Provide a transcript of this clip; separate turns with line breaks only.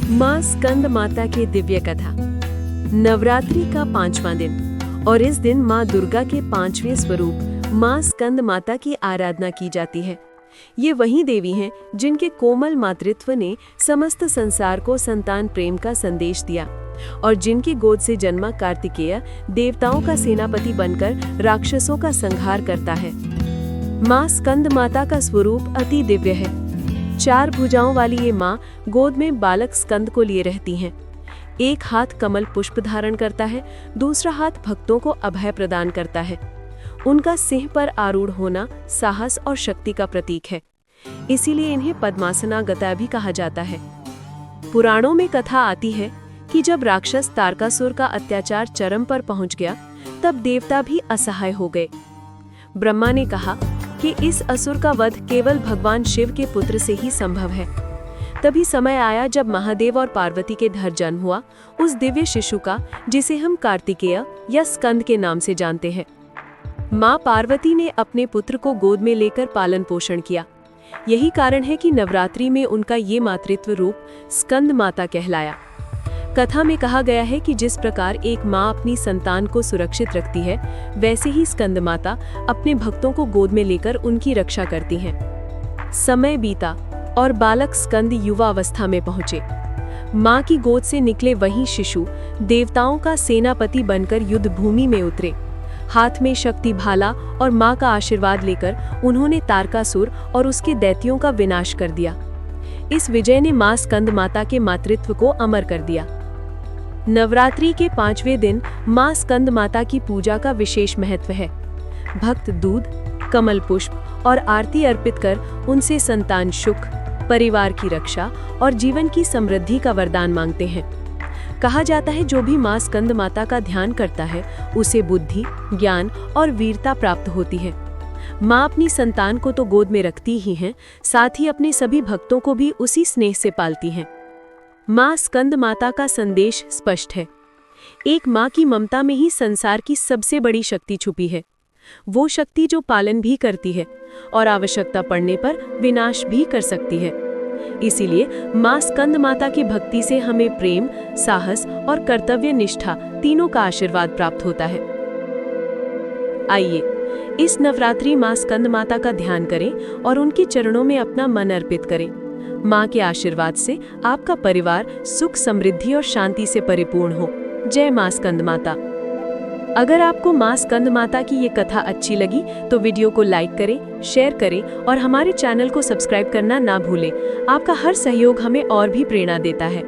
माँ स्कंद माता की दिव्य कथा। नवरात्रि का 5वां दिन और इस दिन माँ दुर्गा के 5वें स्वरूप माँ स्कंद माता की आराधना की जाती है। ये वही देवी हैं जिनके कोमल मातृत्व ने समस्त संसार को संतान प्रेम का संदेश दिया और जिनकी गोद से जन्मा कार्तिकेय देवताओं का सेनापति बनकर राक्षसों का संहार करता है। माँ स्कंद माता का स्वरूप अति दिव्य है। 4 भुजाओं वाली ये माँ गोद में बालक स्कंद को लिए रहती हैं। एक हाथ कमल पुष्प धारण करता है, दूसरा हाथ भक्तों को अभय प्रदान करता है। उनका सिंह पर आरूढ़ होना साहस और शक्ति का प्रतीक है, इसीलिए इन्हें पद्मासनागता भी कहा जाता है। पुराणों में कथा आती है कि जब राक्षस तारकासुर का अत्याचार चरम पर पहुंच गया, तब देवता भी असहाय हो गए। ब्रह्मा ने कहा कि इस असुर का वध केवल भगवान शिव के पुत्र से ही संभव है। तभी समय आया जब महादेव और पार्वती के धर जन्म हुआ उस दिव्य शिशु का, जिसे हम कार्तिकेय या स्कंद के नाम से जानते हैं। माँ पार्वती ने अपने पुत्र को गोद में लेकर पालन पोषण किया। यही कारण है कि नवरात्रि में उनका ये मातृत्व रूप स्कंद माता कहलाया। कथा में कहा गया है कि जिस प्रकार एक माँ अपनी संतान को सुरक्षित रखती है, वैसे ही स्कंद माता अपने भक्तों को गोद में लेकर उनकी रक्षा करती हैं। समय बीता और बालक स्कंद युवा अवस्था में पहुंचे। माँ की गोद से निकले वही शिशु देवताओं का सेनापति बनकर युद्ध भूमि में उतरे। हाथ में शक्ति भाला और माँ का आशीर्वाद लेकर उन्होंने तारकासुर और उसके दैत्यों का विनाश कर दिया। इस विजय ने माँ स्कंद माता के मातृत्व को अमर कर दिया। नवरात्रि के 5वें दिन माँ स्कंद माता की पूजा का विशेष महत्व है। भक्त दूध, कमल पुष्प और आरती अर्पित कर उनसे संतान सुख, परिवार की रक्षा और जीवन की समृद्धि का वरदान मांगते हैं। कहा जाता है जो भी माँ स्कंद माता का ध्यान करता है उसे बुद्धि, ज्ञान और वीरता प्राप्त होती है। माँ अपनी संतान को तो गोद में रखती ही हैं, साथ ही अपने सभी भक्तों को भी उसी स्नेह से पालती हैं। माँ स्कंद माता का संदेश स्पष्ट है। एक माँ की ममता में ही संसार की सबसे बड़ी शक्ति छुपी है। वो शक्ति जो पालन भी करती है और आवश्यकता पड़ने पर विनाश भी कर सकती है। इसीलिए माँ स्कंद माता की भक्ति से हमें प्रेम, साहस और कर्तव्य निष्ठा तीनों का आशीर्वाद प्राप्त होता है। आइए इस नवरात्रि माँ स्कंद माता का ध्यान करें और उनके चरणों में अपना मन अर्पित करें। माँ के आशीर्वाद से आपका परिवार सुख, समृद्धि और शांति से परिपूर्ण हो। जय माँ स्कंद माता। अगर आपको माँ स्कंद माता की ये कथा अच्छी लगी तो वीडियो को लाइक करें, शेयर करें और हमारे चैनल को सब्सक्राइब करना ना भूलें। आपका हर सहयोग हमें और भी प्रेरणा देता है।